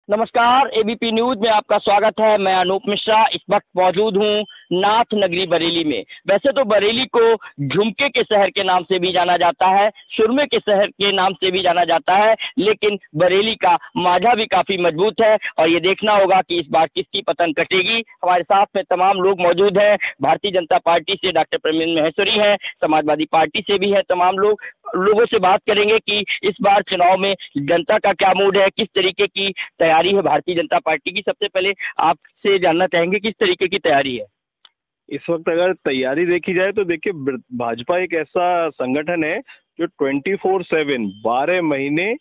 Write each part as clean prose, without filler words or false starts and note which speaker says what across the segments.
Speaker 1: नमस्कार, ABP news में आपका स्वागत है। मैं अनूप मिश्रा इस वक्त मौजूद हूं नाथ नगरी बरेली में। वैसे तो बरेली को झुमके के शहर के नाम से भी जाना जाता है, सुरमे के शहर के नाम से भी जाना जाता है, लेकिन बरेली का मांझा भी काफी मजबूत है और ये देखना होगा कि इस बार किसकी पतंग कटेगी। हमारे साथ में तमाम लोग मौजूद हैं। भारतीय जनता पार्टी से डॉक्टर प्रवीण महेश्वरी हैं, समाजवादी पार्टी से भी है तमाम लोगों से बात करेंगे कि इस बार चुनाव में जनता का क्या मूड है, किस तरीके की तैयारी है भारतीय जनता पार्टी की। सबसे पहले आपसे जानना चाहेंगे किस तरीके की तैयारी है
Speaker 2: इस वक्त। अगर तैयारी देखी जाए तो देखिए, भाजपा एक ऐसा संगठन है जो 24/7 12 महीने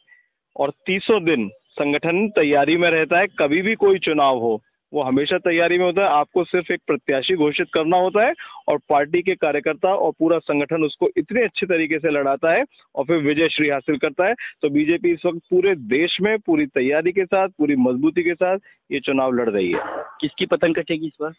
Speaker 2: और 300 दिन संगठन तैयारी में रहता है। कभी भी कोई चुनाव हो वो हमेशा तैयारी में होता है। आपको सिर्फ एक प्रत्याशी घोषित करना होता है और पार्टी के कार्यकर्ता और पूरा संगठन उसको इतने अच्छे तरीके से लड़ाता है और फिर विजय श्री हासिल करता है। तो बीजेपी इस वक्त पूरे देश में पूरी तैयारी के साथ, पूरी मजबूती के साथ ये चुनाव लड़ रही है।
Speaker 1: किसकी पतंग कटेगी इस बार?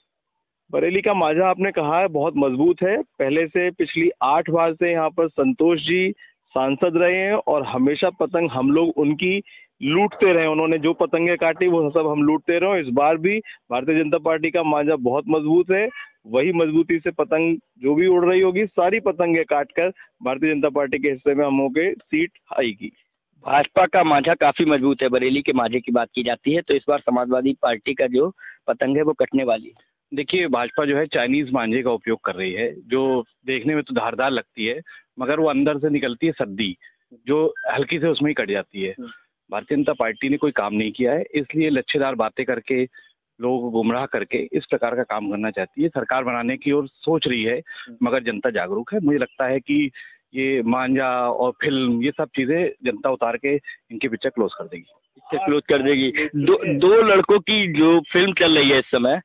Speaker 2: बरेली का मांझा आपने कहा है बहुत मजबूत है। पहले से पिछली 8 बार से यहाँ पर संतोष जी सांसद रहे हैं और हमेशा पतंग हम लोग उनकी लूटते रहे। उन्होंने जो पतंगे काटी वो सब हम लूटते रहे। इस बार भी भारतीय जनता पार्टी का मांझा बहुत मजबूत है। वही मजबूती से पतंग जो भी उड़ रही होगी, सारी पतंगे काटकर भारतीय जनता पार्टी के हिस्से में हम होके सीट आएगी।
Speaker 1: भाजपा का मांझा काफी मजबूत है। बरेली के मांझे की बात की जाती है तो इस बार समाजवादी पार्टी का जो पतंग है वो कटने वाली है।
Speaker 3: देखिए, भाजपा जो है चाइनीज मांझे का उपयोग कर रही है, जो देखने में तो धारदार लगती है मगर वो अंदर से निकलती है सद्दी, जो हल्की से उसमें ही कट जाती है। भारतीय जनता पार्टी ने कोई काम नहीं किया है, इसलिए लच्छेदार बातें करके लोगों को गुमराह करके इस प्रकार का काम करना चाहती है। सरकार बनाने की ओर सोच रही है मगर जनता जागरूक है। मुझे लगता है कि ये मांझा और फिल्म ये सब चीजें जनता उतार के इनके पिक्चर क्लोज कर देगी।
Speaker 1: क्लोज कर देगी। दो लड़कों की जो फिल्म चल रही है इस समय,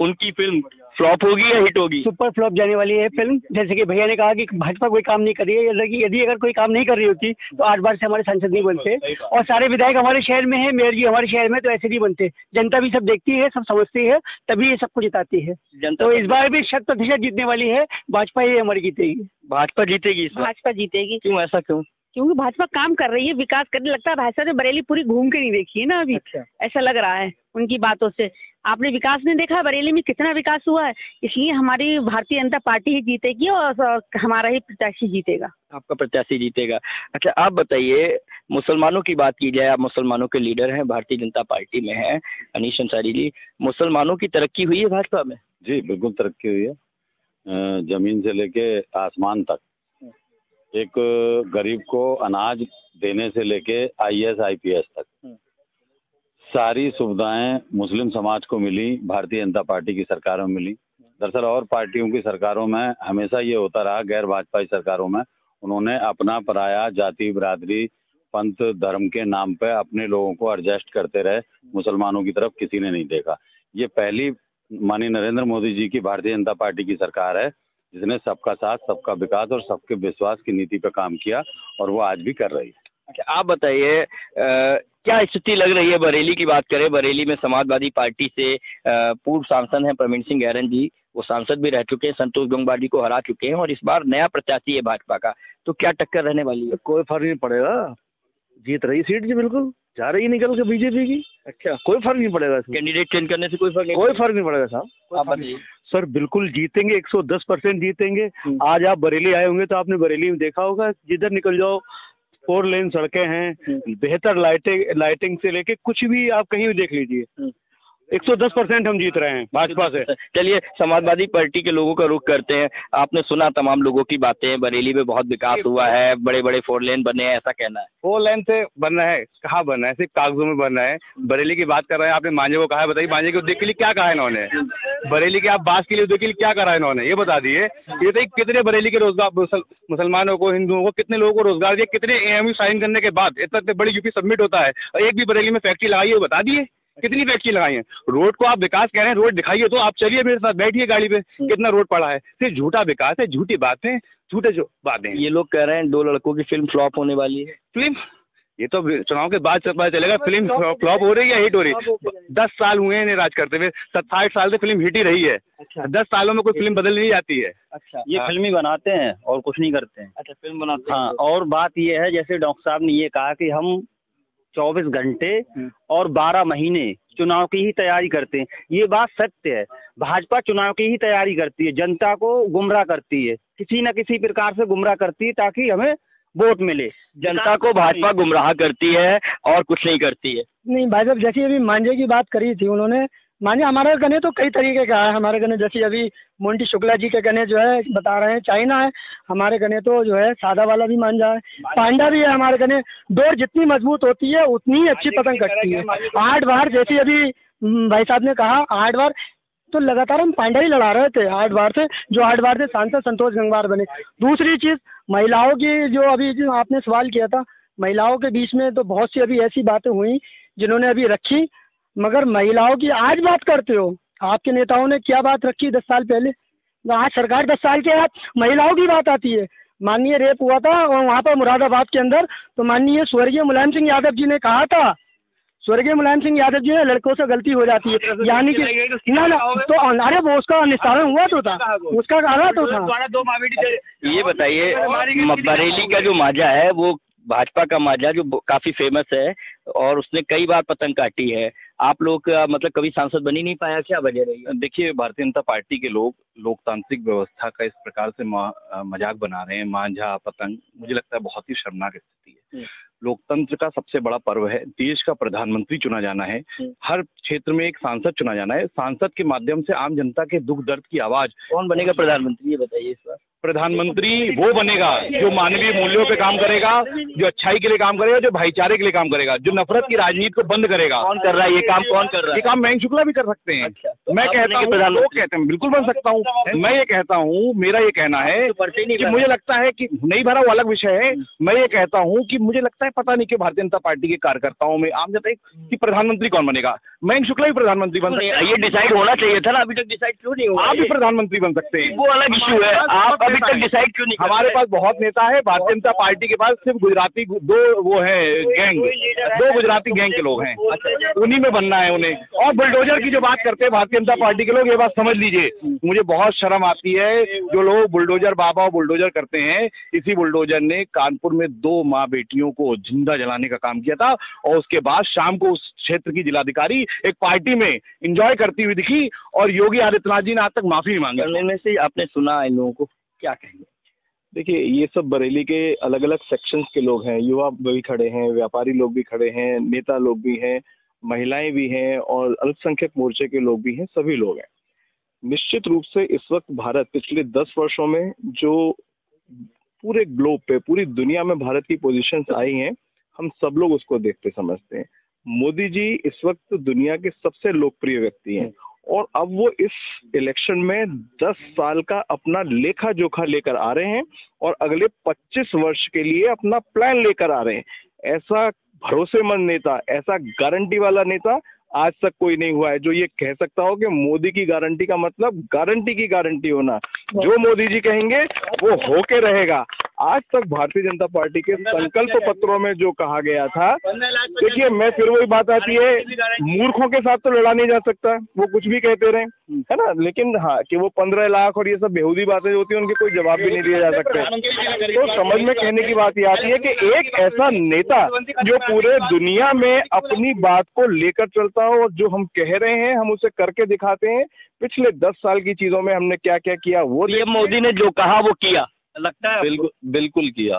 Speaker 1: उनकी फिल्म फ्लॉप होगी या हिट होगी?
Speaker 4: सुपर फ्लॉप जाने वाली है फिल्म। जैसे कि भैया ने कहा कि भाजपा कोई काम नहीं कर रही है, यदि अगर कोई काम नहीं कर रही होती तो 8 बार से हमारे सांसद नहीं बनते और सारे विधायक हमारे शहर में है, मेयर जी हमारे शहर में, तो ऐसे नहीं बनते। जनता भी सब देखती है, सब समझती है, तभी ये सबको जिताती है। तो इस बार भी 100% जीतने वाली है भाजपा, ही हमारी जीतेगी।
Speaker 1: भाजपा जीतेगी इस बार?
Speaker 5: भाजपा जीतेगी।
Speaker 1: क्यों, ऐसा क्यों?
Speaker 5: क्योंकि भाजपा काम कर रही है, विकास करने लगता है। भाजपा ने बरेली पूरी घूम के नहीं देखी है ना अभी।
Speaker 1: अच्छा।
Speaker 5: ऐसा लग रहा है उनकी बातों से। आपने विकास नहीं देखा बरेली में कितना विकास हुआ है, इसलिए हमारी भारतीय जनता पार्टी ही जीतेगी और हमारा ही प्रत्याशी जीतेगा।
Speaker 1: आपका प्रत्याशी जीतेगा। अच्छा, आप बताइए, मुसलमानों की बात की जाए, आप मुसलमानों के लीडर हैं, भारतीय जनता पार्टी में हैं अनीश अंसारी जी। मुसलमानों की तरक्की हुई है भाजपा में?
Speaker 6: जी बिल्कुल तरक्की हुई है, जमीन से लेके आसमान तक। एक गरीब को अनाज देने से लेके IAS IPS तक सारी सुविधाएं मुस्लिम समाज को मिली, भारतीय जनता पार्टी की सरकारों में मिली। दरअसल और पार्टियों की सरकारों में हमेशा ये होता रहा, गैर भाजपाई सरकारों में उन्होंने अपना पराया जाति बिरादरी पंथ धर्म के नाम पे अपने लोगों को एडजस्ट करते रहे। मुसलमानों की तरफ किसी ने नहीं देखा। ये पहली माननीय नरेंद्र मोदी जी की भारतीय जनता पार्टी की सरकार है जिसने सबका साथ, सबका विकास और सबके विश्वास की नीति पर काम किया और वो आज भी कर रही है।
Speaker 1: अच्छा, आप बताइए, क्या स्थिति लग रही है बरेली की बात करें? बरेली में समाजवादी पार्टी से पूर्व सांसद हैं प्रवीण सिंह गैरन जी, वो सांसद भी रह चुके हैं, संतोष गंगवार जी को हरा चुके हैं और इस बार नया प्रत्याशी है भाजपा का। तो क्या टक्कर रहने वाली है?
Speaker 2: कोई फर्क नहीं पड़ेगा, जीत रही सीट जी, बिल्कुल जा रही निकल के बीजेपी की।
Speaker 1: अच्छा,
Speaker 2: कोई फर्क नहीं पड़ेगा।
Speaker 1: कैंडिडेट चेंज करने से कोई फर्क नहीं
Speaker 2: पड़ेगा साहब।
Speaker 1: आप बताइए।
Speaker 2: सर बिल्कुल जीतेंगे, 110% जीतेंगे। आज आप बरेली आए होंगे तो आपने बरेली में देखा होगा, जिधर निकल जाओ 4 लेन सड़कें हैं, बेहतर लाइटिंग से लेके कुछ भी आप कहीं भी देख लीजिए। 110% हम जीत रहे हैं भाजपा से।
Speaker 1: चलिए, समाजवादी पार्टी के लोगों का रुख करते हैं। आपने सुना तमाम लोगों की बातें, बरेली में बहुत विकास हुआ है, बड़े बड़े 4 लेन बने हैं, ऐसा कहना है।
Speaker 3: 4 लेन से बन रहा है, कहाँ बन रहा है? सिर्फ कागजों में बन रहा है। बरेली की बात कर रहे हैं, आपने मांझे को कहा है, बताइए मांझे के उद्देश्य के लिए क्या कहा है इन्होंने? बरेली के आप बात के लिए उद्देश्य के लिए क्या करा है इन्होंने, ये बता दिए। ये तो कितने बरेली के रोजगार, मुसलमानों को, हिंदुओं को, कितने लोगों को रोजगार दिया? कितने AMU साइन करने के बाद इतना बड़ी UP सबमिट होता है और एक भी बरेली में फैक्ट्री लगाई है, बता दिए कितनी फैक्ट्री लगाई है? रोड को आप विकास कह रहे हैं, रोड दिखाइए तो। आप चलिए मेरे साथ, बैठिए गाड़ी पे, कितना रोड पड़ा है। सिर्फ झूठा विकास है, झूठी बातें, झूठे जो बातें।
Speaker 1: ये लोग कह रहे हैं 2 लड़कों की फिल्म फ्लॉप होने वाली है।
Speaker 3: फिल्म ये तो चुनाव के बाद पता चलेगा फिल्म फ्लॉप हो रही है या हिट हो रही है। 10 साल हुए हैं राज करते हुए, 60 साल से फिल्म हिट ही रही है।
Speaker 1: अच्छा।
Speaker 3: 10 सालों में कोई फिल्म बदल नहीं जाती है।
Speaker 1: अच्छा,
Speaker 4: ये फिल्म ही बनाते हैं और कुछ नहीं करते हैं।
Speaker 1: अच्छा, फिल्म बनाते हैं।
Speaker 4: हाँ, और बात ये है, जैसे डॉक्टर साहब ने ये कहा कि हम
Speaker 7: 24 घंटे और 12 महीने चुनाव की ही तैयारी करते हैं। ये बात सत्य है। भाजपा चुनाव की ही तैयारी करती है, जनता को गुमराह करती है, किसी न किसी प्रकार से गुमराह करती है ताकि हमें वोट मिले।
Speaker 1: जनता को भाजपा गुमराह करती है और कुछ नहीं करती है।
Speaker 4: नहीं भाई साहब, जैसे अभी मांझे की बात करी थी उन्होंने, मांझे हमारे गने तो कई तरीके का है। हमारे गने जैसे अभी मोंटी शुक्ला जी के गने जो है बता रहे हैं चाइना है, हमारे गने तो जो है सादा वाला भी मांझा है, पांडा भी है हमारे गने। डोर जितनी मजबूत होती है उतनी ही अच्छी पतंग कटती है। 8 बार जैसे अभी भाई साहब ने कहा 8 बार, तो लगातार हम पांडा ही लड़ा रहे थे 8 बार से, जो 8 बार से सांसद संतोष गंगवार बने। दूसरी चीज़ महिलाओं की, जो अभी जो आपने सवाल किया था, महिलाओं के बीच में तो बहुत सी अभी ऐसी बातें हुई जिन्होंने अभी रखी, मगर महिलाओं की आज बात करते हो। आपके नेताओं ने क्या बात रखी 10 साल पहले? आज सरकार 10 साल के बाद महिलाओं की बात आती है। माननीय रेप हुआ था और वहाँ पर मुरादाबाद के अंदर, तो माननीय स्वर्गीय मुलायम सिंह यादव जी ने कहा था, स्वर्गीय मुलायम सिंह यादव जी ने लड़कों से गलती हो जाती है, यानी कि ना तो अरे वो उसका निस्तारण हुआ तो था, उसका कहा तो था।
Speaker 1: ये बताइए, बरेली का जो मांझा है वो भाजपा का मांझा जो काफी फेमस है और उसने कई बार पतंग काटी है, आप लोग मतलब कभी सांसद बन ही नहीं पाया, क्या वजह रही है?
Speaker 2: देखिए, भारतीय जनता पार्टी के लोग लोकतांत्रिक व्यवस्था का इस प्रकार से मजाक बना रहे हैं, मांझा पतंग, मुझे लगता है बहुत ही शर्मनाक स्थिति है। लोकतंत्र का सबसे बड़ा पर्व है, देश का प्रधानमंत्री चुना जाना है, हर क्षेत्र में एक सांसद चुना जाना है, सांसद के माध्यम से आम जनता के दुख दर्द की आवाज।
Speaker 1: कौन बनेगा प्रधानमंत्री, ये बताइए इस बार?
Speaker 2: प्रधानमंत्री वो बनेगा जो मानवीय मूल्यों पे काम करेगा, जो अच्छाई के लिए काम करेगा, जो भाईचारे के लिए काम करेगा, जो नफरत की राजनीति को बंद करेगा।
Speaker 1: कौन कर रहा है ये काम? कौन कर रहा है
Speaker 2: ये काम? मयंक शुक्ला भी कर सकते हैं।
Speaker 1: अच्छा, तो
Speaker 2: मैं कहता हूँ, वो कहते हैं बिल्कुल बन सकता हूँ। मैं ये कहता हूँ, मेरा ये कहना है कि मुझे लगता है कि नहीं भरा वो अलग विषय है। मैं ये कहता हूँ कि मुझे लगता है पता नहीं कि भारतीय जनता पार्टी के कार्यकर्ताओं में आम जनता कि प्रधानमंत्री कौन बनेगा। मयंक शुक्ला भी प्रधानमंत्री बन सकते हैं।
Speaker 1: ये डिसाइड होना चाहिए था ना, अभी तक डिसाइड क्यों नहीं हुआ?
Speaker 2: आप भी प्रधानमंत्री बन सकते हैं,
Speaker 1: वो अलग इश्यू है। आप अभी तक डिसाइड क्यों नहीं?
Speaker 2: हमारे पास बहुत नेता है, भारतीय जनता पार्टी के पास सिर्फ गुजराती दो वो है गैंग, 2 गुजराती गैंग के लोग हैं, उन्हीं में बनना है उन्हें। और बुलडोजर की जो बात करते हैं भारतीय जनता पार्टी के लोग, ये बात समझ लीजिए, मुझे बहुत शर्म आती है जो लोग बुलडोजर बाबा और बुलडोजर करते हैं। इसी बुलडोजर ने कानपुर में 2 माँ बेटियों को जिंदा जलाने का काम किया था और उसके बाद शाम को उस क्षेत्र की जिलाधिकारी एक पार्टी में एंजॉय करती हुई दिखी और योगी आदित्यनाथ जी ने आज तक माफी नहीं मांगी।
Speaker 1: में से आपने सुना इन लोगों को, क्या कहेंगे?
Speaker 2: देखिए, ये सब बरेली के अलग अलग सेक्शंस के लोग हैं, युवा भी खड़े हैं, व्यापारी लोग भी खड़े हैं, नेता लोग भी हैं, महिलाएं भी हैं और अल्पसंख्यक मोर्चे के लोग भी हैं, सभी लोग हैं। निश्चित रूप से इस वक्त भारत पिछले 10 वर्षों में जो पूरे ग्लोब पे, पूरी दुनिया में भारत की पोजीशंस आई हैं, हम सब लोग उसको देखते समझते हैं। मोदी जी इस वक्त दुनिया के सबसे लोकप्रिय व्यक्ति हैं और अब वो इस इलेक्शन में 10 साल का अपना लेखा जोखा लेकर आ रहे हैं और अगले 25 वर्ष के लिए अपना प्लान लेकर आ रहे हैं। ऐसा भरोसेमंद नेता, ऐसा गारंटी वाला नेता आज तक कोई नहीं हुआ है जो ये कह सकता हो कि मोदी की गारंटी का मतलब गारंटी की गारंटी होना। जो मोदी जी कहेंगे वो होके रहेगा। आज तक भारतीय जनता पार्टी के संकल्प पत्रों में जो कहा गया था, देखिए, मैं फिर वही बात आती है, मूर्खों के साथ तो लड़ा नहीं जा सकता, वो कुछ भी कहते रहे, है ना, लेकिन हाँ कि वो 15 लाख और ये सब बेहूदी बातें होती हैं, उनके कोई जवाब भी नहीं दिए जा सकते। तो समझ में कहने की बात ये आती है कि एक ऐसा नेता जो पूरे दुनिया में अपनी बात को लेकर चलता हो और जो हम कह रहे हैं हम उसे करके दिखाते हैं। पिछले 10 साल की चीजों में हमने क्या क्या किया वो
Speaker 1: मोदी ने जो कहा वो किया, लगता है
Speaker 6: बिल्कुल किया,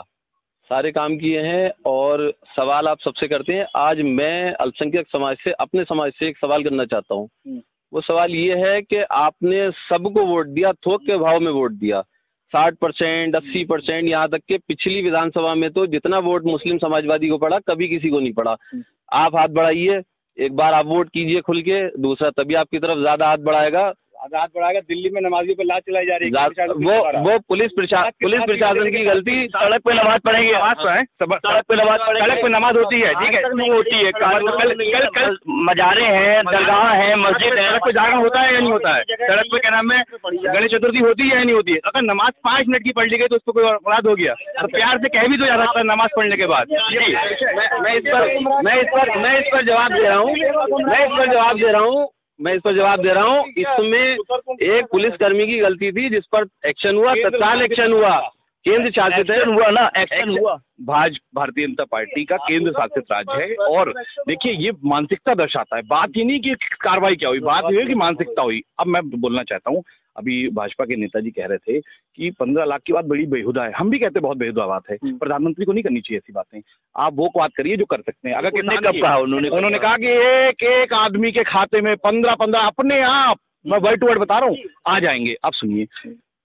Speaker 6: सारे काम किए हैं। और सवाल आप सबसे करते हैं, आज मैं अल्पसंख्यक समाज से, अपने समाज से एक सवाल करना चाहता हूँ। वो सवाल ये है कि आपने सबको वोट दिया, थोक के भाव में वोट दिया, 60%, 80%, यहाँ तक के पिछली विधानसभा में तो जितना वोट मुस्लिम समाजवादी को पड़ा कभी किसी को नहीं पड़ा। आप हाथ बढ़ाइए, एक बार आप वोट कीजिए खुल के, दूसरा तभी आपकी तरफ ज्यादा हाथ बढ़ाएगा।
Speaker 7: दिल्ली में नमाजियों पे लात चलाई जा रही है,
Speaker 6: वो पुलिस प्रशासन की गलती।
Speaker 1: सड़क पे नमाज पढ़ेंगे, सड़क पे नमाज होती है, ठीक है, नहीं होती है। कल मजारे हैं, दरगाह है, मस्जिद है,
Speaker 2: सड़क पे जाना होता है या नहीं होता है? सड़क पे क्या नाम है, गणेश चतुर्थी होती है या नहीं होती है? अगर नमाज 5 मिनट की पढ़ ली गई तो उसको कोई अपराध हो गया, तो प्यार से कह भी तो जा सकता है नमाज पढ़ने के बाद।
Speaker 6: मैं इस पर जवाब दे रहा हूँ। इसमें एक पुलिसकर्मी की गलती थी जिस पर एक्शन हुआ, तत्काल एक्शन हुआ।
Speaker 3: केंद्र शासित है,
Speaker 1: हुआ ना, एक्शन हुआ।
Speaker 3: भारतीय जनता पार्टी का केंद्र शासित राज्य है। और देखिए ये मानसिकता दर्शाता है, बात ये नहीं कि कार्रवाई क्या हुई, बात ये है कि मानसिकता हुई। अब मैं बोलना चाहता हूँ, अभी भाजपा के नेताजी कह रहे थे कि 15 लाख की बात बड़ी बेहुदा है, हम भी कहते हैं बहुत बेहुदा बात है, प्रधानमंत्री को नहीं करनी चाहिए ऐसी बातें। आप वो बात करिए जो कर सकते हैं। अगर
Speaker 1: कब कहा
Speaker 3: उन्होंने कहा कि एक एक आदमी के खाते में 15-15 अपने आप, मैं वर्ड टू वर्ड बता रहा हूँ, आ जाएंगे। अब सुनिए,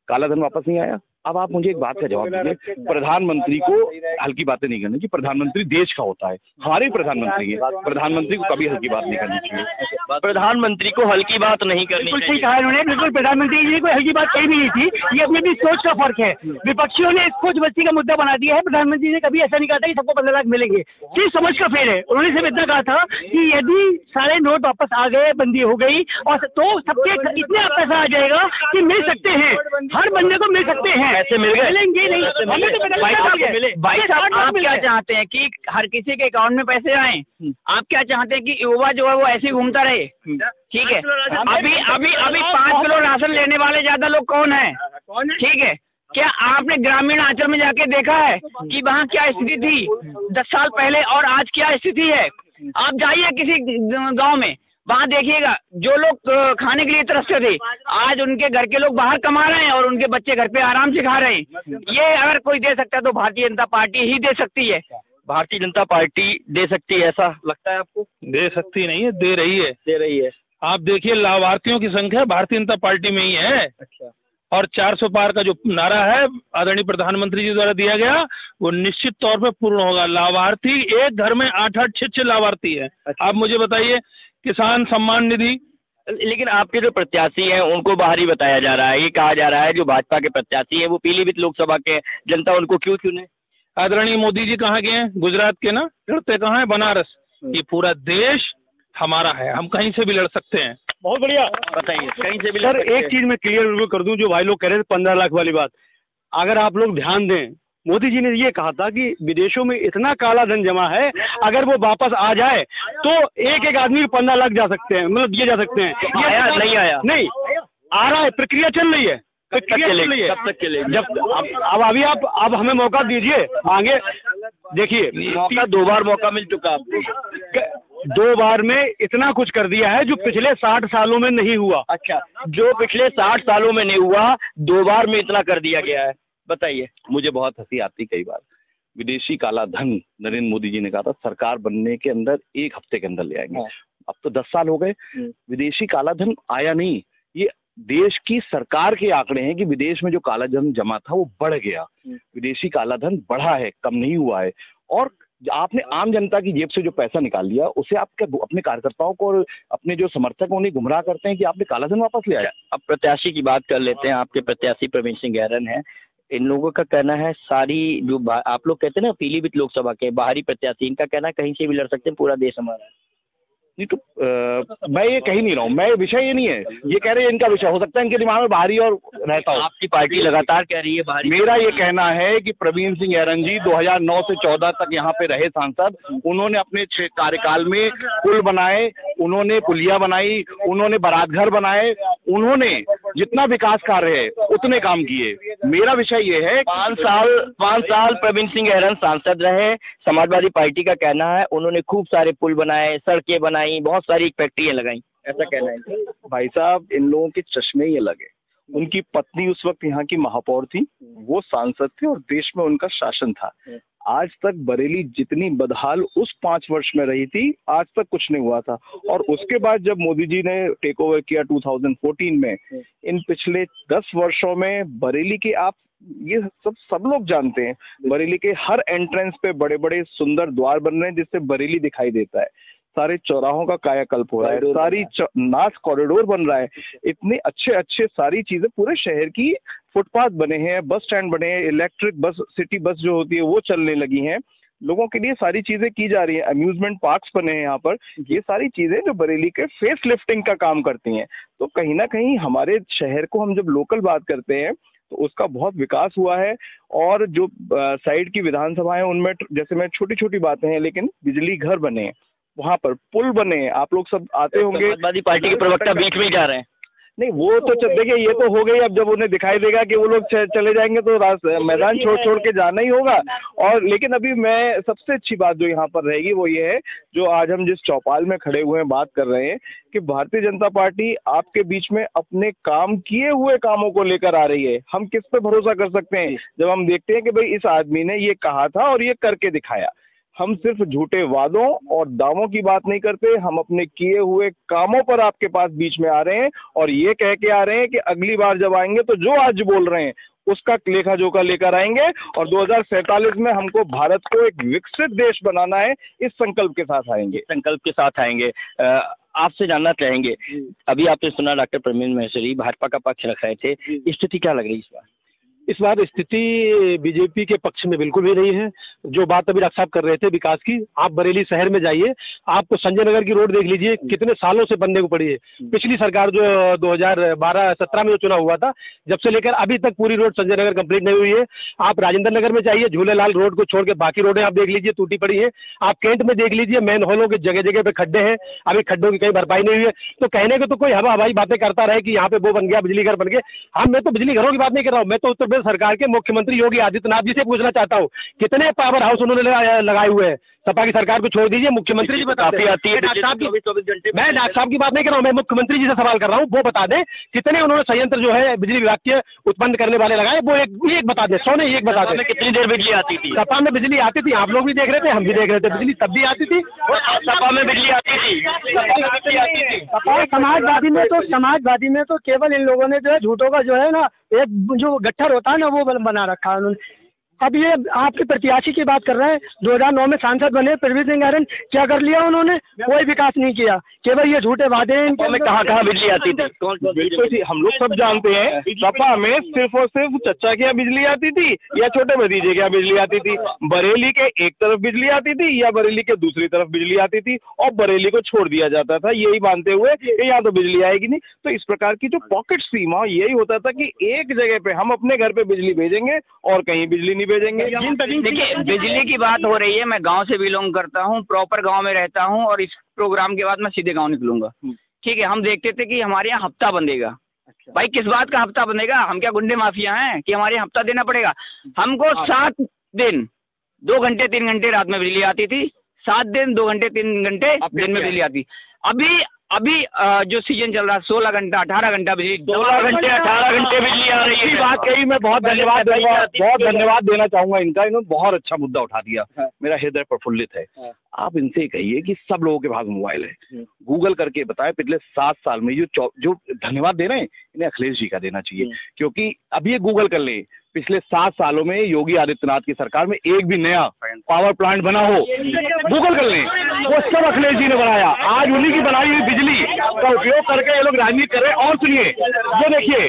Speaker 3: काला धन वापस नहीं आया। अब आप मुझे एक बात का जवाब दीजिए, प्रधानमंत्री को हल्की बातें नहीं करनी चाहिए। प्रधानमंत्री देश का होता है, हमारे प्रधानमंत्री है, प्रधानमंत्री को कभी हल्की बात नहीं करनी चाहिए।
Speaker 1: प्रधानमंत्री को हल्की बात नहीं करनी
Speaker 4: बिल्कुल सही कहा उन्होंने, बिल्कुल प्रधानमंत्री जी ने कोई हल्की बात कही भी नहीं थी। ये अपनी भी सोच का फर्क है। विपक्षियों ने इसको जबरदस्ती का मुद्दा बना दिया है। प्रधानमंत्री ने कभी ऐसा नहीं कहा था कि सबको 15 लाख मिलेंगे, सिर्फ समझ का फेर है। उन्होंने सिर्फ इतना कहा था कि यदि सारे नोट वापस आ गए, बंदी हो गई, और तो सबके इतने पैसा आ जाएगा कि मिल सकते हैं, हर बंदे को मिल सकते हैं।
Speaker 1: ऐसे मिल गए
Speaker 8: भाई साहब, आप क्या चाहते हैं कि हर किसी के अकाउंट में पैसे आए? आप क्या चाहते हैं कि युवा जो है वो ऐसे ही घूमता रहे? ठीक है, अभी 5 किलो राशन लेने वाले ज्यादा लोग कौन है? ठीक है, क्या आपने ग्रामीण अंचल में जाके देखा है कि वहाँ क्या स्थिति थी 10 साल पहले और आज क्या स्थिति है? आप जाइए किसी गांव में, वहाँ देखिएगा, जो लोग खाने के लिए तरसते थे, आज उनके घर के लोग बाहर कमा रहे हैं और उनके बच्चे घर पे आराम से खा रहे हैं। ये अगर कोई दे सकता है तो भारतीय जनता पार्टी ही दे सकती है।
Speaker 1: भारतीय जनता पार्टी दे सकती है, ऐसा लगता है आपको?
Speaker 9: दे सकती नहीं है, दे रही है।
Speaker 1: दे रही है।
Speaker 9: आप देखिए, लाभार्थियों की संख्या भारतीय जनता पार्टी में ही है।
Speaker 1: अच्छा।
Speaker 9: और 400 पार का जो नारा है आदरणीय प्रधानमंत्री जी द्वारा दिया गया, वो निश्चित तौर पे पूर्ण होगा। लाभार्थी, एक घर में 8-8, 6-6 लाभार्थी है।
Speaker 1: अच्छा।
Speaker 9: आप मुझे बताइए, किसान सम्मान निधि।
Speaker 1: लेकिन आपके जो प्रत्याशी हैं उनको बाहरी बताया जा रहा है, ये कहा जा रहा है जो भाजपा के प्रत्याशी है वो पीलीभीत लोकसभा के, जनता उनको क्यों चुने?
Speaker 9: आदरणीय मोदी जी कहाँ के हैं? गुजरात के ना, लड़ते कहाँ है? बनारस। ये पूरा देश हमारा है, हम कहीं से भी लड़ सकते हैं।
Speaker 4: बहुत बढ़िया,
Speaker 1: बताइए, कहीं से भी
Speaker 4: सर। एक चीज मैं क्लियर बिल्कुल कर दूं, जो भाई लोग कह रहे थे 15 लाख वाली बात, अगर आप लोग ध्यान दें, मोदी जी ने ये कहा था कि विदेशों में इतना काला धन जमा है, अगर वो वापस आ जाए तो एक एक आदमी को 15 लाख जा सकते हैं, मतलब दिए जा सकते हैं।
Speaker 1: आया नहीं आया?
Speaker 4: नहीं आ रहा है, प्रक्रिया चल रही है।
Speaker 1: कब तक चलेगी?
Speaker 4: जब अब अभी आप हमें मौका दीजिए, आगे देखिए,
Speaker 1: मौका 2 बार मौका मिल चुका आपको।
Speaker 4: 2 बार में इतना कुछ कर दिया है जो पिछले 60 सालों में नहीं हुआ।
Speaker 1: अच्छा, जो पिछले 60 सालों में नहीं हुआ, 2 बार में इतना कर दिया गया है। बताइए।
Speaker 3: मुझे बहुत हंसी आती कई बार, विदेशी काला धन नरेंद्र मोदी जी ने कहा था सरकार बनने के अंदर 1 हफ्ते के अंदर ले आएंगे। अब तो 10 साल हो गए, विदेशी काला धन आया नहीं। ये देश की सरकार के आंकड़े हैं कि विदेश में जो काला धन जमा था वो बढ़ गया। विदेशी काला धन बढ़ा है, कम नहीं हुआ है। और आपने आम जनता की जेब से जो पैसा निकाल लिया, उसे आप क्या अपने कार्यकर्ताओं को और अपने जो समर्थक उन्हें गुमराह करते हैं कि आपने काला धन वापस ले आया।
Speaker 1: अब प्रत्याशी की बात कर लेते हैं। आपके प्रत्याशी प्रवीण सिंह गैरन है। इन लोगों का कहना है सारी जो आप लोग कहते हैं ना पीलीभीत लोकसभा के बाहरी प्रत्याशी, इनका कहना है कहीं से भी लड़ सकते हैं, पूरा देश हमारा है।
Speaker 3: नहीं तो मैं ये कह नहीं रहा हूँ, मैं विषय ये नहीं है, ये कह रहे हैं इनका विषय हो सकता है इनके दिमाग में बाहरी और रहता हो।
Speaker 1: आपकी पार्टी लगातार कह रही है बाहरी।
Speaker 3: मेरा ये कहना है कि प्रवीण सिंह गैरन जी 2009 से 14 तक यहाँ पे रहे सांसद, उन्होंने अपने कार्यकाल में पुल बनाए, उन्होंने पुलिया बनाई, उन्होंने बारात घर बनाए, उन्होंने जितना विकास कार्य है उतने काम किए। मेरा विषय ये है
Speaker 1: 5 साल प्रवीण सिंह गैरन सांसद रहे। समाजवादी पार्टी का कहना है उन्होंने खूब सारे पुल बनाए, सड़कें बनाई, बहुत सारी फैक्ट्रियां लगाई, ऐसा कहना है।
Speaker 2: भाई साहब, इन लोगों के चश्मे ही अलग है। उनकी पत्नी उस वक्त यहाँ की महापौर थी, वो सांसद थे और देश में उनका शासन था। आज तक बरेली जितनी बदहाल उस 5 वर्ष में रही थी, आज तक कुछ नहीं हुआ था। और उसके बाद जब मोदी जी ने टेक ओवर किया 2014 में, इन पिछले 10 वर्षों में बरेली के, आप ये सब लोग जानते हैं, बरेली के हर एंट्रेंस पे बड़े बड़े सुंदर द्वार बन रहे हैं जिससे बरेली दिखाई देता है। सारे चौराहों का कायाकल्प हो रहा है, सारी नाच कॉरिडोर बन रहा है, इतने अच्छे सारी चीजें, पूरे शहर की फुटपाथ बने हैं, बस स्टैंड बने हैं, इलेक्ट्रिक बस, सिटी बस जो होती है वो चलने लगी हैं, लोगों के लिए सारी चीजें की जा रही हैं, अम्यूजमेंट पार्क्स बने हैं यहाँ पर। ये सारी चीजें जो बरेली के फेस लिफ्टिंग का काम करती हैं। तो कहीं ना कहीं हमारे शहर को हम जब लोकल बात करते हैं तो उसका बहुत विकास हुआ है। और जो साइड की विधानसभा है उनमें जैसे में छोटी छोटी बातें हैं, लेकिन बिजली घर बने, वहां पर पुल बने, आप लोग सब आते होंगे।
Speaker 1: समाजवादी पार्टी के प्रवक्ता बीच में जा रहे हैं।
Speaker 2: नहीं वो तो देखिए ये तो हो गई, अब जब उन्हें दिखाई देगा कि वो लोग चले जाएंगे तो मैदान छोड़ के जाना ही होगा। और लेकिन अभी मैं सबसे अच्छी बात जो यहाँ पर रहेगी वो ये है, जो आज हम जिस चौपाल में खड़े हुए हैं बात कर रहे हैं कि भारतीय जनता पार्टी आपके बीच में अपने काम किए हुए कामों को लेकर आ रही है। हम किस पे भरोसा कर सकते हैं जब हम देखते हैं कि भाई इस आदमी ने ये कहा था और ये करके दिखाया। हम सिर्फ झूठे वादों और दावों की बात नहीं करते, हम अपने किए हुए कामों पर आपके पास बीच में आ रहे हैं और ये कह के आ रहे हैं कि अगली बार जब आएंगे तो जो आज बोल रहे हैं उसका लेखा जोखा लेकर आएंगे और 2047 में हमको भारत को एक विकसित देश बनाना है, इस संकल्प के साथ आएंगे।
Speaker 1: आपसे जानना चाहेंगे, अभी आपने सुना डॉक्टर प्रवीण महेश्वरी भाजपा का पक्ष रख रहे थे, स्थिति क्या लग रही है इस बार?
Speaker 10: इस बार स्थिति बीजेपी के पक्ष में बिल्कुल भी नहीं है। जो बात अभी डॉक्टर साहब कर रहे थे विकास की, आप बरेली शहर में जाइए, आपको संजय नगर की रोड देख लीजिए, कितने सालों से बनने को पड़ी है। पिछली सरकार जो 2012-17 में जो चुनाव हुआ था, जब से लेकर अभी तक पूरी रोड संजय नगर कंप्लीट नहीं हुई है। आप राजेंद्र नगर में जाइए, झूलेलाल रोड को छोड़ के बाकी रोडें आप देख लीजिए टूटी पड़ी है। आप कैंट में देख लीजिए, मैन होलों के जगह जगह पे खड्डे हैं, अभी खड्डों की कहीं भरपाई नहीं हुई है। तो कहने को तो कोई हवा हवाई बातें करता रहे कि यहाँ पे वो बन गया, बिजली घर बन गए। मैं तो बिजली घरों की बात नहीं कर रहा हूँ, मैं तो उत्तर प्रदेश सरकार के मुख्यमंत्री योगी आदित्यनाथ जी से पूछना चाहता हूँ, कितने पावर हाउस उन्होंने लगाए हुए हैं। सपा की सरकार को छोड़ दीजिए, मुख्यमंत्री जी बता दें। मैं डॉक्टर साहब की बात नहीं कर रहा हूँ, मैं मुख्यमंत्री जी से सवाल कर रहा हूँ, वो बता दें कितने उन्होंने संयंत्र जो है बिजली विभाग के उत्पन्न करने वाले लगाए, वो एक बता दें। 100 नहीं, एक बता दें।
Speaker 1: कितनी देर बिजली आती थी?
Speaker 10: सपा में बिजली आती थी, आप लोग भी देख रहे थे, हम भी देख रहे थे, बिजली तब भी आती थी।
Speaker 1: सपा में बिजली आती थी।
Speaker 4: समाजवादी में तो केवल इन लोगों ने जो है झूठों का जो है ना एक जो गट्ठर होता है ना वो बना रखा है उन्होंने। अब ये आपके प्रत्याशी की बात कर रहे हैं, 2009 में सांसद बने प्रवीण सिंह आर्यन, क्या कर लिया उन्होंने? कोई विकास नहीं किया, केवल ये झूठे वादे हैं।
Speaker 1: कहाँ बिजली आती थी?
Speaker 2: बिल्कुल हम लोग सब जानते हैं, सपा में सिर्फ और सिर्फ चचा के यहाँ बिजली आती थी या छोटे भतीजे के यहाँ बिजली आती थी। बरेली के एक तरफ बिजली आती थी या बरेली के दूसरी तरफ बिजली आती थी और बरेली को छोड़ दिया जाता था, यही मानते हुए कि यहाँ तो बिजली आएगी नहीं। तो इस प्रकार की जो पॉकेट सीमा यही होता था कि एक जगह पे हम अपने घर पे बिजली भेजेंगे और कहीं बिजली नहीं भेजेंगे।
Speaker 8: देखिए, बिजली की बात हो रही है, मैं गांव से बिलोंग करता हूं, प्रॉपर गांव में रहता हूं और इस प्रोग्राम के बाद मैं सीधे गांव निकलूंगा। ठीक है, हम देखते थे कि हमारे यहाँ हफ्ता बंधेगा। भाई किस बात का हफ्ता बंधेगा? हम क्या गुंडे माफिया हैं कि हमारे यहाँ हफ्ता देना पड़ेगा? हमको 7 दिन 2 घंटे 3 घंटे रात में बिजली आती थी, 7 दिन 2 घंटे 3 घंटे दिन में बिजली आती। अभी जो सीजन चल रहा है 16 घंटा 18 घंटा बिजली,
Speaker 1: 16 घंटे 18 घंटे बिजली आ रही है।
Speaker 10: बात कही, मैं बहुत धन्यवाद देना चाहूंगा इनका, इन्होंने बहुत अच्छा मुद्दा उठा दिया। मेरा हृदय प्रफुल्लित है। आप इनसे कहिए कि सब लोगों के पास मोबाइल है, गूगल करके बताए पिछले 7 साल में जो धन्यवाद दे रहे हैं इन्हें अखिलेश जी का देना चाहिए, क्योंकि अभी ये गूगल कर ले, पिछले 7 सालों में योगी आदित्यनाथ की सरकार में एक भी नया पावर प्लांट बना हो, गूगल कर लें, वो सब अखिलेश जी ने बनाया। आज उन्हीं की बनाई हुई बिजली का उपयोग करके ये लोग राजनीति कर रहे हैं। और सुनिए, ये देखिए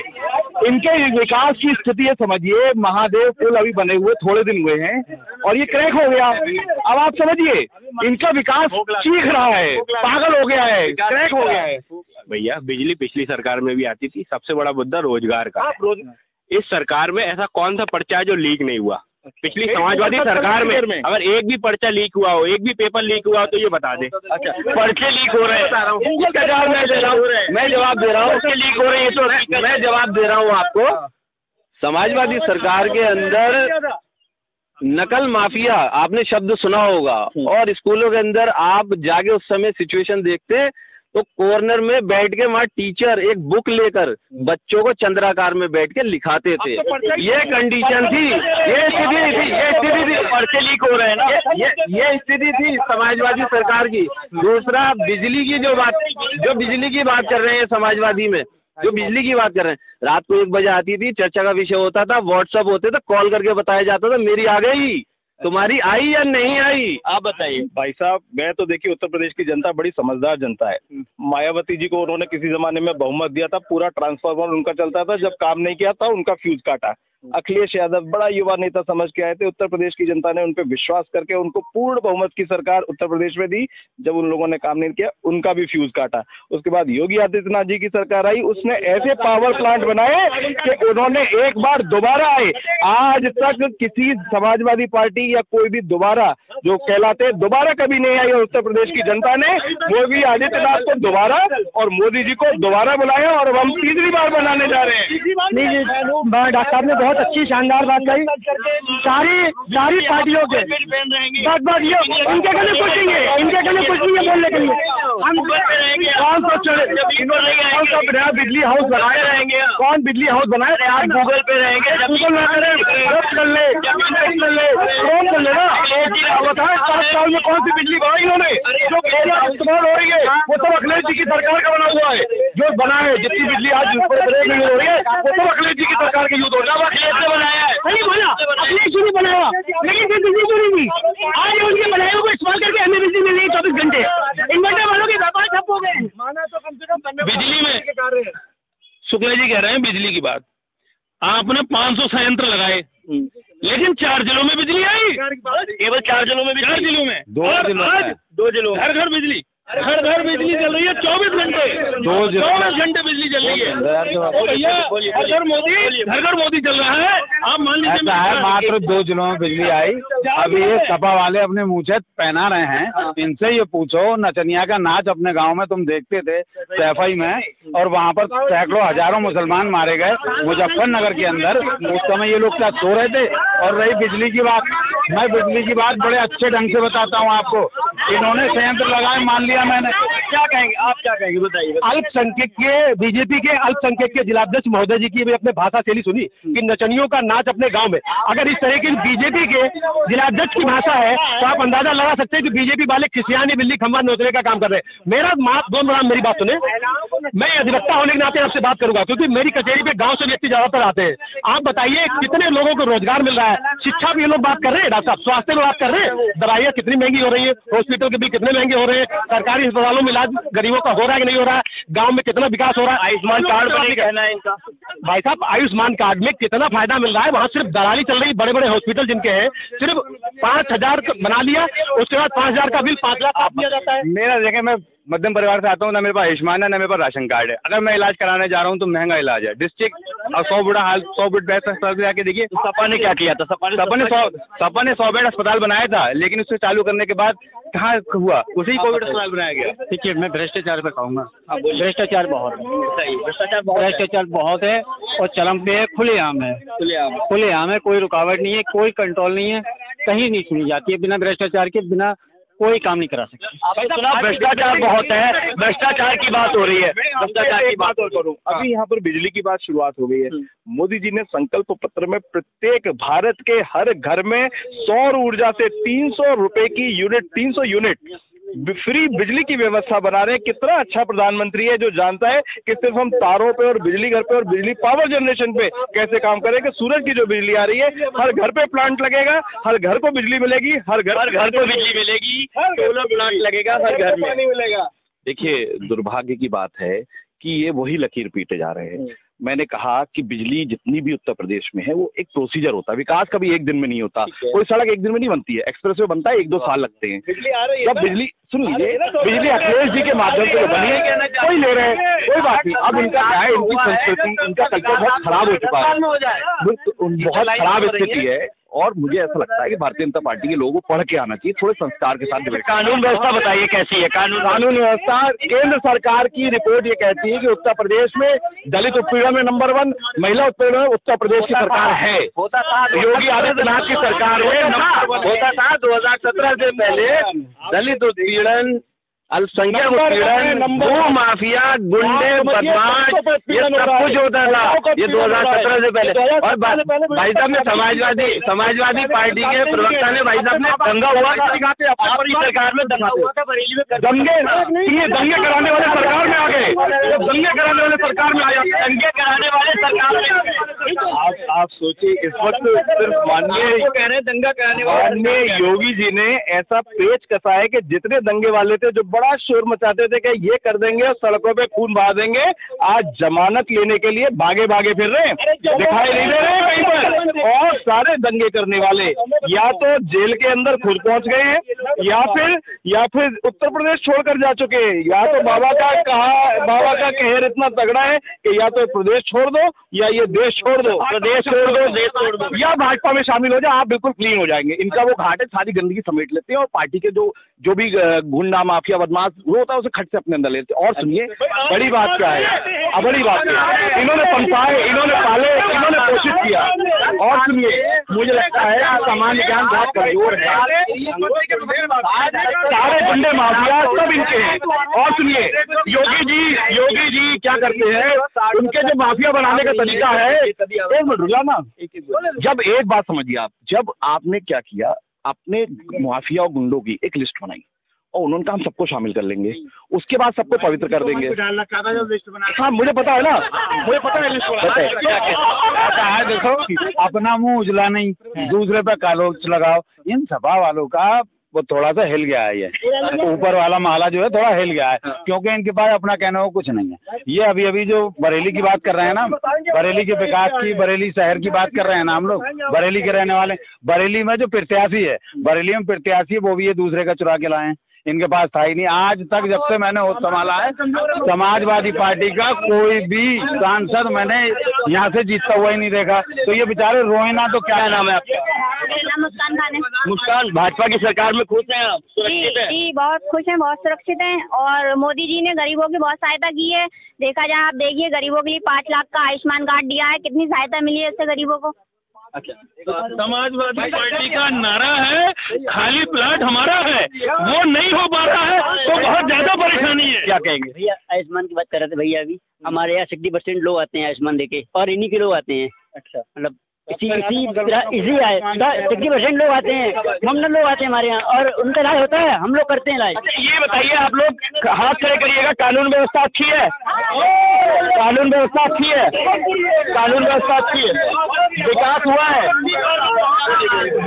Speaker 10: इनके विकास की स्थिति है, समझिए महादेव पुल अभी बने हुए थोड़े दिन हुए हैं और ये क्रैक हो गया। अब आप समझिए इनका विकास चीख रहा है, पागल हो गया है, क्रैक हो गया है।
Speaker 3: भैया बिजली पिछली सरकार में भी आती थी, सबसे बड़ा मुद्दा रोजगार का। इस सरकार में ऐसा कौन सा पर्चा है जो लीक नहीं हुआ? पिछली समाजवादी सरकार में अगर एक भी पर्चा लीक हुआ हो, एक भी पेपर लीक हुआ हो तो ये बता दे।
Speaker 1: अच्छा, पर्चे लीक हो रहे हैं, मैं जवाब दे रहा हूँ, पर्चे लीक हो रहे हैं तो मैं जवाब दे रहा हूँ आपको। समाजवादी सरकार के अंदर नकल माफिया आपने शब्द सुना होगा, और स्कूलों के अंदर आप जाके उस समय सिचुएशन देखते तो कॉर्नर में बैठ के वहाँ टीचर एक बुक लेकर बच्चों को चंद्राकार में बैठ के लिखाते थे। ये कंडीशन थी, ये स्थिति थी, पर्चे लीक हो रहे हैं ना, ये स्थिति थी समाजवादी सरकार की। दूसरा, बिजली की जो बिजली की बात कर रहे हैं समाजवादी में, जो बिजली की बात कर रहे हैं, रात को 1 बजे आती थी, चर्चा का विषय होता था, व्हाट्सएप होते थे, कॉल करके बताया जाता था मेरी आ गई, तुम्हारी आई या नहीं आई? आप बताइए।
Speaker 2: भाई साहब, मैं तो देखिए उत्तर प्रदेश की जनता बड़ी समझदार जनता है। मायावती जी को उन्होंने किसी जमाने में बहुमत दिया था, पूरा ट्रांसफार्मर उनका चलता था, जब काम नहीं किया था उनका फ्यूज काटा, अखिलेश यादव बड़ा युवा नेता समझ के आए थे। उत्तर प्रदेश की जनता ने उन पर विश्वास करके उनको पूर्ण बहुमत की सरकार उत्तर प्रदेश में दी। जब उन लोगों ने काम नहीं किया, उनका भी फ्यूज काटा। उसके बाद योगी आदित्यनाथ जी की सरकार आई, उसने ऐसे पावर प्लांट बनाए कि उन्होंने एक बार दोबारा आए। आज तक किसी समाजवादी पार्टी या कोई भी दोबारा जो कहलाते दोबारा कभी नहीं आई। और उत्तर प्रदेश की जनता ने योगी आदित्यनाथ को दोबारा और मोदी जी को दोबारा बुलाया और अब हम तीसरी बार बनाने जा रहे हैं।
Speaker 4: डॉक्टर साहब ने बहुत अच्छी शानदार बात कही। सारी पार्टियों के बस ये इनके गले कुछ नहीं है, इनके गले कुछ नहीं है बोलने के लिए। हम कौन बिजली हाउस बनाए रहेंगे, कौन बिजली हाउस बनाए? आज गूगल पे रहेंगे, गूगल ना करें, कर ले कौन कर लेना। बताए 7 साल में कौन सी बिजली बनाई इन्होंने? जो इस्तेमाल हो रही है वो सब अखिलेश जी की सरकार का बना हुआ है। जो बना है जितनी बिजली आज प्रदेश में हो रही है वो सब अखिलेश जी की सरकार के यूज हो रहा है। अखिलेश ने बनाया है, नहीं बोला अखिलेश जी ने बनाया, लेकिन फिर बिजली क्यों नहीं दी? आज उनके बनाए को इस्तेमाल करके हमें बिजली मिल रही है 24 घंटे। इन्वर्टर वालों के व्यापार ठप हो गए। माना तो कम से कम
Speaker 9: बिजली में शुक्ला जी कह रहे हैं बिजली की बात, आपने 500 संयंत्र लगाए लेकिन 4 जिलों में बिजली आई,
Speaker 1: केवल 4 जिलों में,
Speaker 9: 4 जिलों में,
Speaker 1: 2 जिलों
Speaker 9: घर घर बिजली, घर घर बिजली चल रही है 24 घंटे, 24 घंटे बिजली चल रही है। भैया घर घर मोदी चल रहा है। आप मान लीजिए
Speaker 6: मात्र 2 जिलों में बिजली आई। अभी ये सपा वाले अपने मुँह पहना रहे हैं। इनसे ये पूछो, नचनिया का नाच अपने गांव में तुम देखते थे सैफई में, और वहाँ पर सैकड़ों हजारों मुसलमान मारे गए मुजफ्फरनगर के अंदर। उस समय ये लोग क्या सो रहे थे? और रही बिजली की बात, मैं बिजली की बात बड़े अच्छे ढंग से बताता हूँ आपको। इन्होंने संयंत्र लगाए, मान लिया मैंने।
Speaker 1: क्या कहेंगे आप, क्या कहेंगे बताइए।
Speaker 10: अल्पसंख्यक के बीजेपी के अल्पसंख्यक के जिलाध्यक्ष महोदय जी की भी अपने भाषा शैली सुनी कि नचनियों का नाच अपने गांव में। अगर इस तरह की बीजेपी के जिलाध्यक्ष की भाषा है तो आप अंदाजा लगा सकते हैं कि बीजेपी वाले खिसियानी बिल्ली खंबा नोचने का काम कर रहे हैं। मेरा मेरी बात सुने, मैं अधिवक्ता होने के नाते आपसे बात करूंगा क्योंकि मेरी कचहरी पे गाँव से व्यक्ति ज्यादातर आते हैं। आप बताइए कितने लोगों को रोजगार मिल रहा है? शिक्षा भी ये लोग बात कर रहे हैं, डॉक्टर साहब स्वास्थ्य में बात कर रहे हैं, दवाइयाँ कितनी महंगी हो रही है, हॉस्पिटल के बिल कितने महंगे हो रहे हैं, सरकारी अस्पतालों में इलाज गरीबों का हो रहा है कि नहीं हो रहा है, गांव में कितना विकास हो रहा है, आयुष्मान कार्ड का कहना है इनका। भाई साहब आयुष्मान कार्ड में कितना फायदा मिल रहा है? वहाँ सिर्फ दलाली चल रही है। बड़े बड़े हॉस्पिटल जिनके हैं सिर्फ 5,000 बना लिया, उसके बाद 5,000 का बिल 5 लाख आप दिया जाता है।
Speaker 3: मेरा देखें, मैं मध्यम परिवार से आता हूँ, ना मेरे पास आयुष्मान है ना मेरे पास राशन कार्ड है। अगर मैं इलाज कराने जा रहा हूँ तो महंगा इलाज है। डिस्ट्रिक्ट और 100 बेड अस्पताल जाके देखिए।
Speaker 1: सपा ने क्या किया था? सपा
Speaker 3: ने 100 बेड अस्पताल बनाया था, लेकिन उससे चालू करने के बाद कहाँ हुआ? उसी कोविड अस्पताल बनाया गया।
Speaker 4: ठीक है, मैं भ्रष्टाचार पे कहूँगा। भ्रष्टाचार बहुत है और चरम पे है, खुलेआम है, खुलेआम है। कोई रुकावट नहीं है, कोई कंट्रोल नहीं है, कहीं नहीं सुनी जाती है। बिना भ्रष्टाचार के बिना कोई काम नहीं करा सकते।
Speaker 1: आपने सुना भ्रष्टाचार बहुत है, भ्रष्टाचार की बात हो रही है। भ्रष्टाचार की बात और करूँ,
Speaker 2: अभी यहाँ पर बिजली की बात शुरुआत हो गई है। मोदी जी ने संकल्प पत्र में प्रत्येक भारत के हर घर में सौर ऊर्जा से 300 रुपए की यूनिट, 300 यूनिट फ्री बिजली की व्यवस्था बना रहे हैं। कितना अच्छा प्रधानमंत्री है जो जानता है कि सिर्फ हम तारों पे और बिजली घर पे और बिजली पावर जनरेशन पे कैसे काम करें कि सूरज की जो बिजली आ रही है हर घर पे प्लांट लगेगा, हर घर को बिजली मिलेगी, हर घर
Speaker 1: को बिजली मिलेगी, सोलर प्लांट लगेगा, हर घर में
Speaker 2: नहीं मिलेगा।
Speaker 11: देखिए, दुर्भाग्य की बात है कि ये वही लकीर पीटे जा रहे हैं। मैंने कहा कि बिजली जितनी भी उत्तर प्रदेश में है वो एक प्रोसीजर होता है। विकास कभी एक दिन में नहीं होता, कोई सड़क एक दिन में नहीं बनती है, एक्सप्रेस वे बनता है 1-2 साल लगते हैं।
Speaker 2: बिजली आ रही है,
Speaker 11: जब बिजली सुन लीजिए, बिजली अखिलेश जी के माध्यम से जो बनी है कोई ले रहे हैं, कोई बात नहीं। अब इनका क्या है, इनकी संस्कृति, इनका कल्चर बहुत खराब हो चुका है, बहुत खराब स्थिति है। और मुझे ऐसा लगता है कि भारतीय जनता पार्टी के लोगों को पढ़ के आना चाहिए, थोड़े संस्कार के साथ।
Speaker 1: कानून व्यवस्था बताइए कैसी है?
Speaker 11: कानून व्यवस्था, केंद्र सरकार की रिपोर्ट ये कहती है कि उत्तर प्रदेश में दलित उत्पीड़न में नंबर 1, महिला उत्पीड़न में उत्तर प्रदेश की सरकार है। योगी आदित्यनाथ की सरकार में
Speaker 1: होता था 2017 से पहले दलित उत्पीड़न, अल्पसंख्यक उत्पीड़न, भू माफिया, गुंडे, बदमाश, ये सब कुछ होता था ये 2017 से पहले। और भाई साहब ने समाजवादी पार्टी के प्रवक्ता ने भाई साहब ने दंगा हुआ दिखाते अपनी सरकार में दंगे कराने वाले सरकार में आ गए, दंगे कराने वाले सरकार में आ जाते, दंगे कराने वाले सरकार में
Speaker 2: आप सोचिए, इस वक्त सिर्फ माननीय योगी जी ने ऐसा पेच कसा है कि जितने दंगे वाले थे जो बड़ा शोर मचाते थे कि ये कर देंगे और सड़कों पे खून बहा देंगे, आज जमानत लेने के लिए भागे भागे फिर रहे हैं, दिखाई नहीं दे रहे कहीं पर। और सारे दंगे करने वाले या तो जेल के अंदर खुद पहुंच गए हैं या फिर उत्तर प्रदेश छोड़कर जा चुके हैं। या तो बाबा का कहर इतना तगड़ा है कि या तो प्रदेश छोड़ दो या ये देश छोड़ दो, प्रदेश छोड़ दो या भाजपा में शामिल हो जाए, आप बिल्कुल क्लीन हो जाएंगे। इनका वो घाट है, सारी गंदगी समेट लेते हैं और पार्टी के जो भी गुंडा माफिया बदमाश वो होता है उसे खट से अपने अंदर लेते हैं। और सुनिए बड़ी बात क्या है, बड़ी बात क्या है, इन्होंने पनपाए, इन्होंने पाले, इन्होंने पोषित किया। और सुनिए, मुझे लगता है सामान्य ज्ञान बहुत कमजोर है, सारे गुंडे माफिया सब इनके हैं। और सुनिए, योगी जी क्या करते हैं, उनके जो माफिया बनाने का तरीका है, एक मिनट रुला ना, जब एक बात समझिए आप, जब आपने क्या किया, आपने माफिया और गुंडों की एक लिस्ट बनाई और उन्होंने कहा हम सबको शामिल कर लेंगे, उसके बाद सबको पवित्र कर देंगे। हाँ मुझे पता है ना, मुझे पता है लिस्ट
Speaker 12: है। देखो, अपना मुंह उजला नहीं, दूसरे पे कालोच लगाओ। इन सपा वालों का वो थोड़ा सा हिल गया है, ये ऊपर वाला माला जो है थोड़ा हिल गया है, क्योंकि इनके पास अपना कहने को कुछ नहीं है। ये अभी जो बरेली की बात कर रहे हैं ना, बरेली के विकास की, बरेली शहर की बात कर रहे हैं ना हम लोग, बरेली के रहने वाले। बरेली में जो प्रत्याशी है, बरेली में प्रत्याशी है, वो भी ये दूसरे का चुरा के लाए हैं, इनके पास था ही नहीं। आज तक जब से मैंने होश संभाला है, समाजवादी पार्टी का कोई भी सांसद मैंने यहाँ से जीतता हुआ ही नहीं देखा। तो ये बेचारे रोए ना तो क्या नाम है आपका?
Speaker 1: मुस्कान, भाजपा की सरकार में खुश हैं आप?
Speaker 13: जी बहुत खुश हैं, बहुत सुरक्षित हैं। और मोदी जी ने गरीबों की बहुत सहायता की है। देखा जाए, आप देखिए, गरीबों के लिए 5 लाख का आयुष्मान कार्ड दिया है, कितनी सहायता मिली है इससे गरीबों को।
Speaker 9: अच्छा, समाजवादी पार्टी का नारा है खाली प्लाट हमारा है, वो नहीं हो पा रहा है तो बहुत ज्यादा परेशानी है।
Speaker 1: क्या कहेंगे
Speaker 4: भैया? आयुष्मान की बात कर रहे थे भैया अभी। हमारे यहाँ 60% लोग आते हैं आयुष्मान देके, और इन्हीं के लोग आते हैं। अच्छा, मतलब इसी आए 60% लोग आते हैं, नॉमिनल लोग आते हैं हमारे यहाँ, और उनका इलाज होता है, हम लोग करते हैं इलाज।
Speaker 1: ये बताइए, आप लोग हाथ खड़े करिएगा, कानून व्यवस्था अच्छी है? कानून व्यवस्था अच्छी है? कानून व्यवस्था अच्छी है? विकास हुआ है?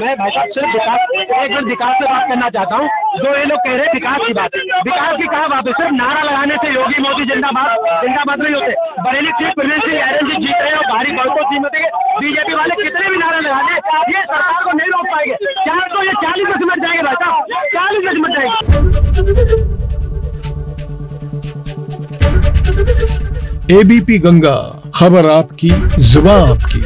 Speaker 10: मैं भाई साहब सिर्फ विकास से बात करना चाहता हूँ। जो ये लोग कह रहे हैं विकास की बात, विकास की कहाँ बात है? सिर्फ नारा लगाने से योगी मोदी जिंदाबाद नहीं होते। बरेली सीट प्रवीण सिंह आर्यन जी जीत रहे हैं और भारी बहुमत नहीं होते। बीजेपी वाले कितने भी नारा लगा दे, ये सरकार को नहीं रोक पाएंगे। चाहे तो ये 40 में सिमट जाएंगे भाई साहब, 40 में सिमट जाएंगे।
Speaker 14: एबीपी गंगा, खबर आपकी, जुबान आपकी।